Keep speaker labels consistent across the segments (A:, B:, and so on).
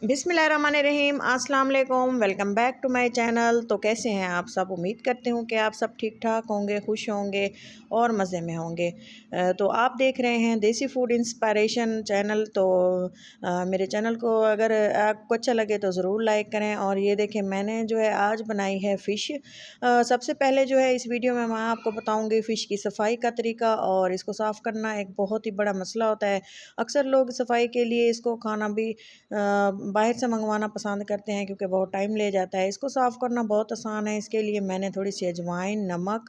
A: बिस्मिल्लाहिर्रहमानिर्रहीम अस्सलाम वालेकुम। Welcome back to my channel. तो कैसे हैं आप सब? उम्मीद करती हूँ कि आप सब ठीक ठाक होंगे, खुश होंगे और मज़े में होंगे। तो आप देख रहे हैं देसी फूड इंस्पायरेशन चैनल। तो मेरे चैनल को अगर आपको अच्छा लगे तो ज़रूर लाइक करें। और ये देखें, मैंने जो है आज बनाई है फ़िश। सबसे पहले जो है इस वीडियो में मैं आपको बताऊँगी फ़िश की सफाई का तरीका। और इसको साफ़ करना एक बहुत ही बड़ा मसला होता है। अक्सर लोग सफाई के लिए इसको खाना भी बाहर से मंगवाना पसंद करते हैं क्योंकि बहुत टाइम ले जाता है। इसको साफ़ करना बहुत आसान है। इसके लिए मैंने थोड़ी सी अजवाइन, नमक,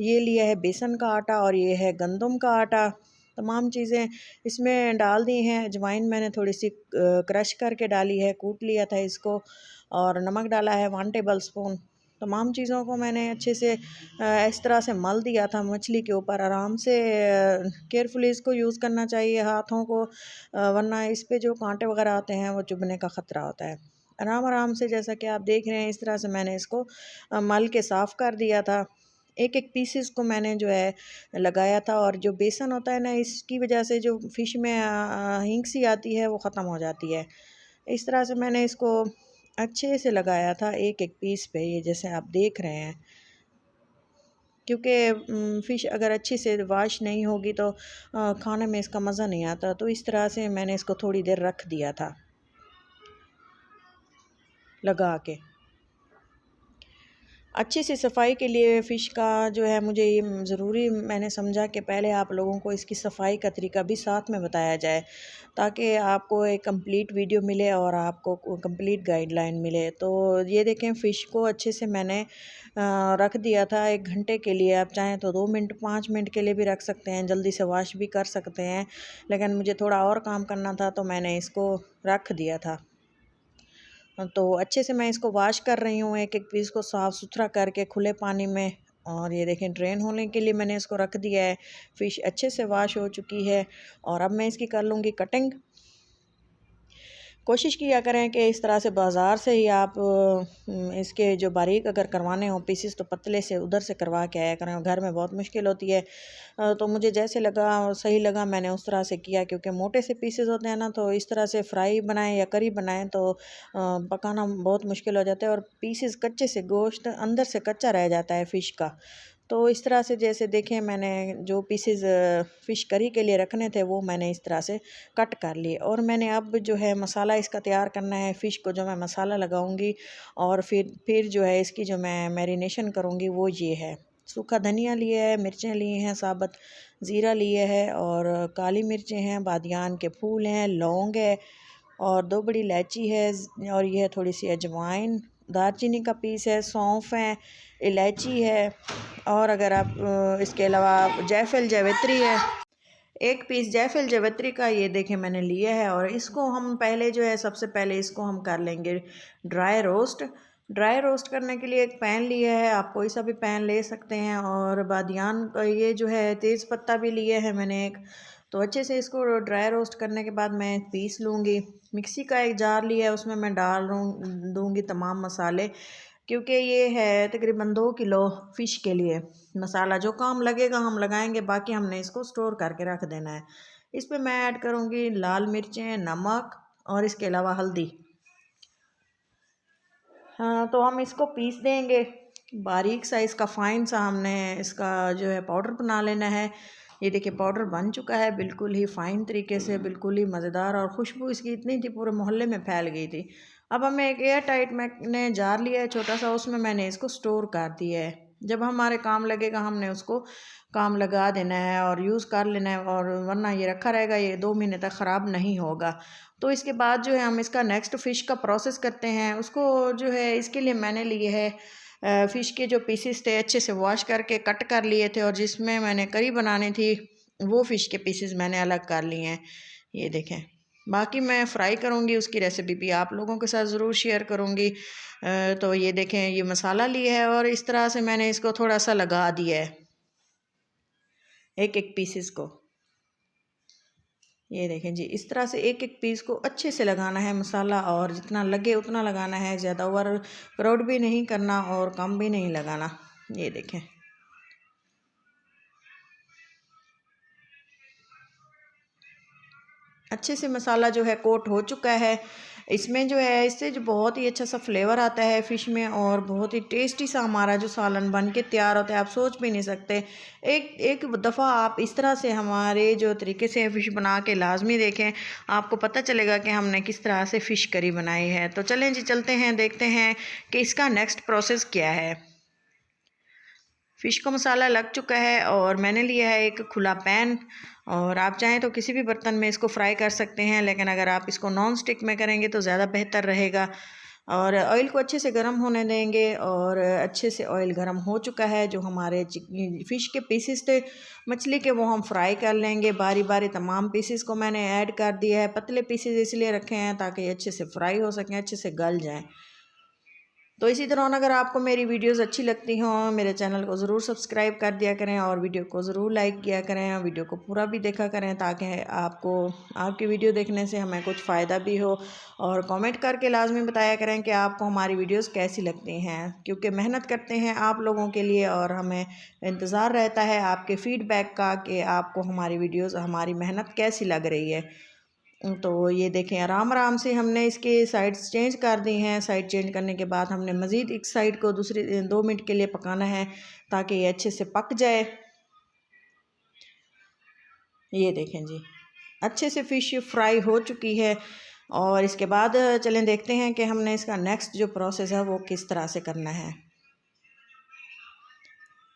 A: ये लिया है बेसन का आटा और ये है गंदम का आटा। तमाम चीज़ें इसमें डाल दी हैं। अजवाइन मैंने थोड़ी सी क्रश करके डाली है, कूट लिया था इसको। और नमक डाला है 1 टेबल स्पून। तमाम चीज़ों को मैंने अच्छे से इस तरह से मल दिया था मछली के ऊपर। आराम से केयरफुली इसको यूज़ करना चाहिए हाथों को, वरना इस पे जो कांटे वगैरह आते हैं वो चुभने का ख़तरा होता है। आराम आराम से, जैसा कि आप देख रहे हैं, इस तरह से मैंने इसको मल के साफ़ कर दिया था। एक एक पीसेस को मैंने जो है लगाया था। और जो बेसन होता है ना, इसकी वजह से जो फ़िश में हींग सी आती है वो ख़त्म हो जाती है। इस तरह से मैंने इसको अच्छे से लगाया था एक एक पीस पे, ये जैसे आप देख रहे हैं। क्योंकि फ़िश अगर अच्छी से वॉश नहीं होगी तो खाने में इसका मज़ा नहीं आता। तो इस तरह से मैंने इसको थोड़ी देर रख दिया था लगा के। अच्छी सी सफाई के लिए फ़िश का जो है, मुझे ये ज़रूरी मैंने समझा कि पहले आप लोगों को इसकी सफाई का तरीका भी साथ में बताया जाए, ताकि आपको एक कंप्लीट वीडियो मिले और आपको कंप्लीट गाइडलाइन मिले। तो ये देखें, फ़िश को अच्छे से मैंने रख दिया था 1 घंटे के लिए। आप चाहें तो 2 मिनट 5 मिनट के लिए भी रख सकते हैं, जल्दी से वॉश भी कर सकते हैं। लेकिन मुझे थोड़ा और काम करना था तो मैंने इसको रख दिया था। तो अच्छे से मैं इसको वॉश कर रही हूँ, एक एक पीस को साफ़ सुथरा करके खुले पानी में। और ये देखें, ड्रेन होने के लिए मैंने इसको रख दिया है। फ़िश अच्छे से वॉश हो चुकी है और अब मैं इसकी कर लूँगी कटिंग। कोशिश किया करें कि इस तरह से बाज़ार से ही आप इसके जो बारीक अगर करवाने हों पीसेस, तो पतले से उधर से करवा के आया करें। घर में बहुत मुश्किल होती है। तो मुझे जैसे लगा और सही लगा, मैंने उस तरह से किया। क्योंकि मोटे से पीसेस होते हैं ना, तो इस तरह से फ्राई बनाएं या करी बनाएं तो पकाना बहुत मुश्किल हो जाता है। और पीसेस कच्चे से, गोश्त अंदर से कच्चा रह जाता है फ़िश का। तो इस तरह से, जैसे देखें, मैंने जो पीसेस फ़िश करी के लिए रखने थे वो मैंने इस तरह से कट कर लिए। और मैंने अब जो है मसाला इसका तैयार करना है। फ़िश को जो मैं मसाला लगाऊंगी और फिर जो है इसकी जो मैं मैरिनेशन करूंगी वो ये है। सूखा धनिया लिया है, मिर्चें लिए हैं, साबुत ज़ीरा लिए है और काली मिर्चें हैं, बादियान के फूल हैं, लौंग है और 2 बड़ी इलायची है। और ये है थोड़ी सी अजवाइन, दालचीनी का पीस है, सौंफ है, इलायची है। और अगर आप इसके अलावा जायफल जावित्री है, 1 पीस जायफल जावित्री का ये देखें मैंने लिया है। और इसको हम पहले जो है, सबसे पहले इसको हम कर लेंगे ड्राई रोस्ट। ड्राई रोस्ट करने के लिए एक पैन लिया है, आप कोई सा भी पैन ले सकते हैं। और बादियान का ये जो है तेज़ पत्ता भी लिया है मैंने एक। तो अच्छे से इसको ड्राई रोस्ट करने के बाद मैं पीस लूँगी। मिक्सी का एक जार लिया है, उसमें मैं डाल दूँगी तमाम मसाले। क्योंकि ये है तकरीबन 2 किलो फ़िश के लिए। मसाला जो काम लगेगा हम लगाएंगे, बाकी हमने इसको स्टोर करके रख देना है। इस पे मैं ऐड करूँगी लाल मिर्चें, नमक और इसके अलावा हल्दी। हाँ, तो हम इसको पीस देंगे बारीक सा। इसका फ़ाइन सा हमने इसका जो है पाउडर बना लेना है। ये देखिए, पाउडर बन चुका है बिल्कुल ही फ़ाइन तरीके से, बिल्कुल ही मज़ेदार। और खुशबू इसकी इतनी थी, पूरे मोहल्ले में फैल गई थी। अब हमें एक एयर टाइट मैंने जार लिया है छोटा सा, उसमें मैंने इसको स्टोर कर दिया है। जब हमारे काम लगेगा हमने उसको काम लगा देना है और यूज़ कर लेना है। और वरना ये रखा रहेगा, ये 2 महीने तक ख़राब नहीं होगा। तो इसके बाद जो है हम इसका नेक्स्ट फ़िश का प्रोसेस करते हैं। उसको जो है, इसके लिए मैंने लिए है फ़िश के जो पीसेस थे अच्छे से वॉश करके कट कर लिए थे। और जिसमें मैंने करी बनानी थी वो फ़िश के पीसेस मैंने अलग कर लिए हैं, ये देखें। बाकी मैं फ्राई करूँगी, उसकी रेसिपी भी आप लोगों के साथ ज़रूर शेयर करूँगी। तो ये देखें, ये मसाला लिया है और इस तरह से मैंने इसको थोड़ा सा लगा दिया है एक एक पीसेस को। ये देखें जी, इस तरह से एक एक पीस को अच्छे से लगाना है मसाला। और जितना लगे उतना लगाना है, ज़्यादा ओवर क्राउड भी नहीं करना और कम भी नहीं लगाना। ये देखें, अच्छे से मसाला जो है कोट हो चुका है। इसमें जो है इससे जो बहुत ही अच्छा सा फ्लेवर आता है फ़िश में, और बहुत ही टेस्टी सा हमारा जो सालन बन के तैयार होता है, आप सोच भी नहीं सकते। एक एक दफ़ा आप इस तरह से हमारे जो तरीके से फ़िश बना के लाजमी देखें, आपको पता चलेगा कि हमने किस तरह से फ़िश करी बनाई है। तो चलें जी, चलते हैं, देखते हैं कि इसका नेक्स्ट प्रोसेस क्या है। फ़िश का मसाला लग चुका है और मैंने लिया है एक खुला पैन, और आप चाहें तो किसी भी बर्तन में इसको फ्राई कर सकते हैं, लेकिन अगर आप इसको नॉन स्टिक में करेंगे तो ज़्यादा बेहतर रहेगा। और ऑयल को अच्छे से गर्म होने देंगे, और अच्छे से ऑयल गर्म हो चुका है। जो हमारे फ़िश के पीसेस थे मछली के, वो हम फ्राई कर लेंगे बारी बारी। तमाम पीसेस को मैंने ऐड कर दिया है। पतले पीसेस इसलिए रखे हैं ताकि अच्छे से फ्राई हो सकें, अच्छे से गल जाएँ। तो इसी तरह अगर आपको मेरी वीडियोस अच्छी लगती हों, मेरे चैनल को ज़रूर सब्सक्राइब कर दिया करें, और वीडियो को ज़रूर लाइक किया करें, वीडियो को पूरा भी देखा करें, ताकि आपको आपकी वीडियो देखने से हमें कुछ फ़ायदा भी हो। और कमेंट करके लाजमी बताया करें कि आपको हमारी वीडियोस कैसी लगती हैं, क्योंकि मेहनत करते हैं आप लोगों के लिए, और हमें इंतज़ार रहता है आपके फ़ीडबैक का कि आपको हमारी वीडियोज़, हमारी मेहनत कैसी लग रही है। तो ये देखें, आराम आराम से हमने इसके साइड्स चेंज कर दी हैं। साइड चेंज करने के बाद हमने मज़ीद एक साइड को दूसरी 2 मिनट के लिए पकाना है, ताकि ये अच्छे से पक जाए। ये देखें जी, अच्छे से फ़िश फ्राई हो चुकी है। और इसके बाद चलें देखते हैं कि हमने इसका नेक्स्ट जो प्रोसेस है वो किस तरह से करना है।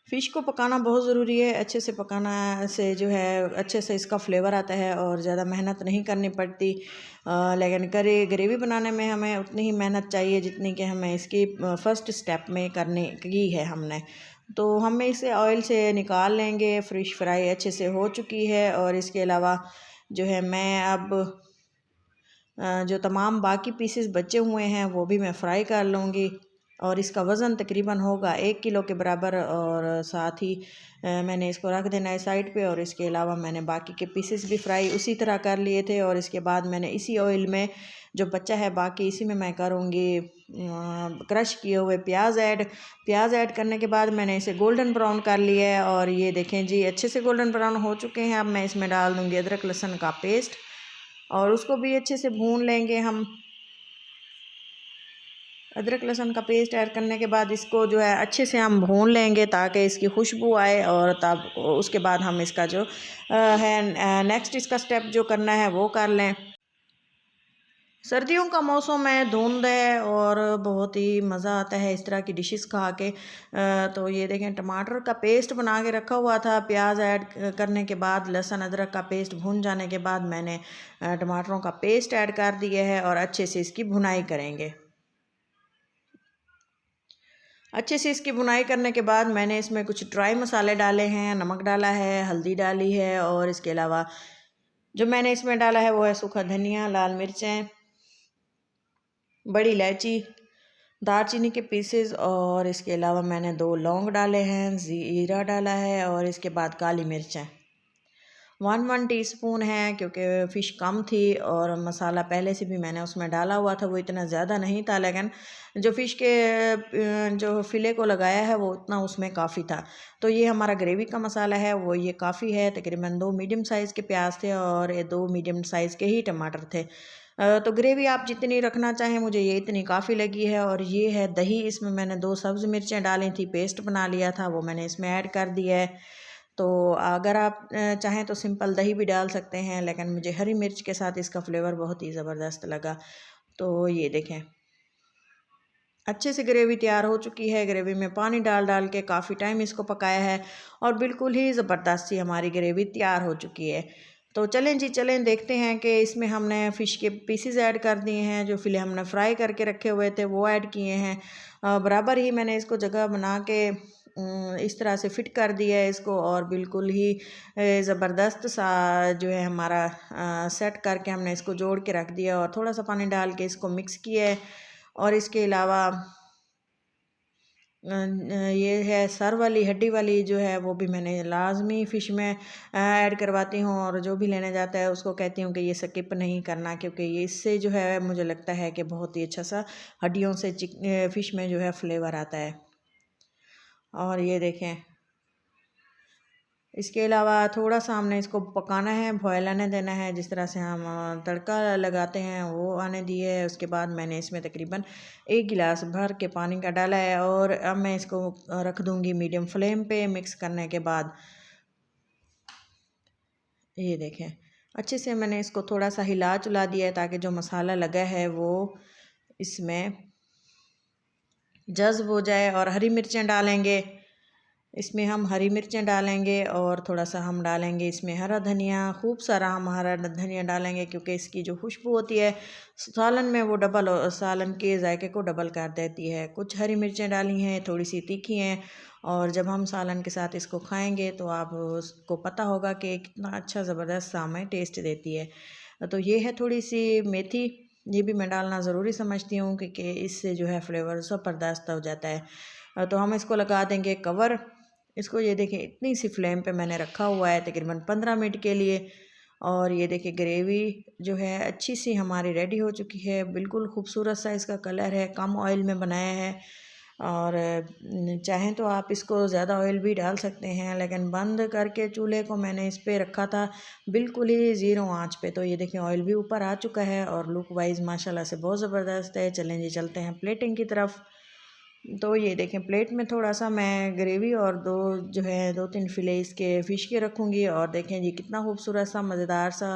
A: फ़िश को पकाना बहुत ज़रूरी है। अच्छे से पकाना से जो है अच्छे से इसका फ्लेवर आता है, और ज़्यादा मेहनत नहीं करनी पड़ती। लेकिन ग्रेवी बनाने में हमें उतनी ही मेहनत चाहिए जितनी कि हमें इसकी फ़र्स्ट स्टेप में करने की है हमने। तो हम इसे ऑयल से निकाल लेंगे। फ़िश फ्राई अच्छे से हो चुकी है, और इसके अलावा जो है मैं अब जो तमाम बाकी पीसेस बचे हुए हैं वो भी मैं फ्राई कर लूँगी। और इसका वज़न तकरीबन होगा 1 किलो के बराबर, और साथ ही मैंने इसको रख देना है साइड पे। और इसके अलावा मैंने बाकी के पीसेस भी फ्राई उसी तरह कर लिए थे, और इसके बाद मैंने इसी ऑयल में जो बचा है बाकी इसी में मैं करूँगी क्रश किए हुए प्याज ऐड करने के बाद मैंने इसे गोल्डन ब्राउन कर लिया है। और ये देखें जी, अच्छे से गोल्डन ब्राउन हो चुके हैं। अब मैं इसमें डाल दूँगी अदरक लहसुन का पेस्ट, और उसको भी अच्छे से भून लेंगे हम। अदरक लहसुन का पेस्ट ऐड करने के बाद इसको जो है अच्छे से हम भून लेंगे, ताकि इसकी खुशबू आए। और तब उसके बाद हम इसका जो है नेक्स्ट इसका स्टेप जो करना है वो कर लें। सर्दियों का मौसम है, धुंध है, और बहुत ही मज़ा आता है इस तरह की डिशेस खा के। तो ये देखें, टमाटर का पेस्ट बना के रखा हुआ था। प्याज ऐड करने के बाद, लहसुन अदरक का पेस्ट भून जाने के बाद मैंने टमाटरों का पेस्ट ऐड कर दिया है, और अच्छे से इसकी भुनाई करेंगे। अच्छे से इसकी भुनाई करने के बाद मैंने इसमें कुछ ड्राई मसाले डाले हैं, नमक डाला है, हल्दी डाली है, और इसके अलावा जो मैंने इसमें डाला है वो है सूखा धनिया, लाल मिर्चें, बड़ी इलायची, दालचीनी के पीसेस, और इसके अलावा मैंने 2 लौंग डाले हैं, ज़ीरा डाला है, और इसके बाद काली मिर्चें 1 टीस्पून है, क्योंकि फ़िश कम थी और मसाला पहले से भी मैंने उसमें डाला हुआ था, वो इतना ज़्यादा नहीं था। लेकिन जो फ़िश के जो फ़िले को लगाया है वो उतना उसमें काफ़ी था। तो ये हमारा ग्रेवी का मसाला है, वो ये काफ़ी है। तकरीबन 2 मीडियम साइज़ के प्याज थे, और ये 2 मीडियम साइज़ के ही टमाटर थे। तो ग्रेवी आप जितनी रखना चाहें, मुझे ये इतनी काफ़ी लगी है। और ये है दही, इसमें मैंने 2 सब्ज़ मिर्चें डाली थी, पेस्ट बना लिया था, वो मैंने इसमें ऐड कर दिया है। तो अगर आप चाहें तो सिंपल दही भी डाल सकते हैं, लेकिन मुझे हरी मिर्च के साथ इसका फ्लेवर बहुत ही ज़बरदस्त लगा। तो ये देखें, अच्छे से ग्रेवी तैयार हो चुकी है। ग्रेवी में पानी डाल डाल के काफ़ी टाइम इसको पकाया है, और बिल्कुल ही ज़बरदस्त सी हमारी ग्रेवी तैयार हो चुकी है। तो चलें जी, चलें देखते हैं कि इसमें हमने फ़िश के पीसेस ऐड कर दिए हैं। जो फिले हमने फ्राई करके रखे हुए थे वो ऐड किए हैं। बराबर ही मैंने इसको जगह बना के इस तरह से फिट कर दिया है इसको, और बिल्कुल ही ज़बरदस्त सा जो है हमारा सेट करके हमने इसको जोड़ के रख दिया, और थोड़ा सा पानी डाल के इसको मिक्स किया है। और इसके अलावा ये है सर वाली हड्डी वाली जो है वो भी मैंने लाजमी फ़िश में ऐड करवाती हूँ, और जो भी लेने जाता है उसको कहती हूँ कि ये स्किप नहीं करना, क्योंकि ये इससे जो है मुझे लगता है कि बहुत ही अच्छा सा हड्डियों से फ़िश में जो है फ्लेवर आता है। और ये देखें, इसके अलावा थोड़ा सा हमने इसको पकाना है, बॉयल आने देना है। जिस तरह से हम तड़का लगाते हैं वो आने दिए है। उसके बाद मैंने इसमें तकरीबन 1 गिलास भर के पानी का डाला है और अब मैं इसको रख दूँगी मीडियम फ्लेम पे। मिक्स करने के बाद ये देखें अच्छे से मैंने इसको थोड़ा सा हिला चुला दिया है ताकि जो मसाला लगा है वो इसमें जज़्ब हो जाए। और हरी मिर्चें डालेंगे, इसमें हम हरी मिर्चें डालेंगे और थोड़ा सा हम डालेंगे इसमें हरा धनिया। खूब सारा हम हरा धनिया डालेंगे क्योंकि इसकी जो खुशबू होती है सालन में वो सालन के जायके को डबल कर देती है। कुछ हरी मिर्चें डाली हैं, थोड़ी सी तीखी हैं, और जब हम सालन के साथ इसको खाएंगे तो आप उसको पता होगा कि कितना अच्छा ज़बरदस्त सा हमें टेस्ट देती है। तो ये है थोड़ी सी मेथी, ये भी मैं डालना ज़रूरी समझती हूँ क्योंकि इससे जो है फ्लेवर ज़बरदस्त हो जाता है। तो हम इसको लगा देंगे कवर। इसको ये देखें इतनी सी फ्लेम पे मैंने रखा हुआ है तकरीबन 15 मिनट के लिए। और ये देखिए ग्रेवी जो है अच्छी सी हमारी रेडी हो चुकी है। बिल्कुल खूबसूरत सा इसका कलर है, कम ऑयल में बनाया है। और चाहें तो आप इसको ज़्यादा ऑयल भी डाल सकते हैं, लेकिन बंद करके चूल्हे को मैंने इस पर रखा था बिल्कुल ही ज़ीरो आंच पे। तो ये देखें ऑयल भी ऊपर आ चुका है और लुक वाइज माशाल्लाह से बहुत ज़बरदस्त है। चलें जी चलते हैं प्लेटिंग की तरफ। तो ये देखें प्लेट में थोड़ा सा मैं ग्रेवी और जो है 2-3 फिले इसके फ़िश के रखूँगी। और देखें जी कितना खूबसूरत सा मज़ेदार सा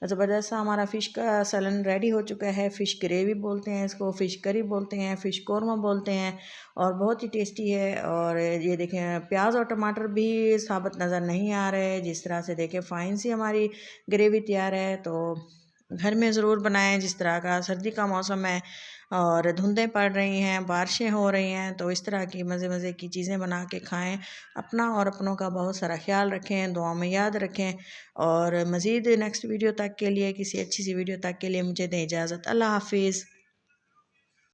A: ज़बरदस्त सा हमारा फ़िश का सालन रेडी हो चुका है। फ़िश ग्रेवी बोलते हैं इसको, फ़िश करी बोलते हैं, फ़िश कौरमा बोलते हैं, और बहुत ही टेस्टी है। और ये देखें प्याज और टमाटर भी साबुत नज़र नहीं आ रहे। जिस तरह से देखें फ़ाइन सी हमारी ग्रेवी तैयार है। तो घर में ज़रूर बनाएं। जिस तरह का सर्दी का मौसम है और धुंदें पड़ रही हैं, बारिशें हो रही हैं, तो इस तरह की मज़े मज़े की चीज़ें बना के खाएं। अपना और अपनों का बहुत सारा ख्याल रखें, दुआ में याद रखें। और मज़ीद नेक्स्ट वीडियो तक के लिए, किसी अच्छी सी वीडियो तक के लिए मुझे दें इजाज़त। अल्लाह हाफिज़।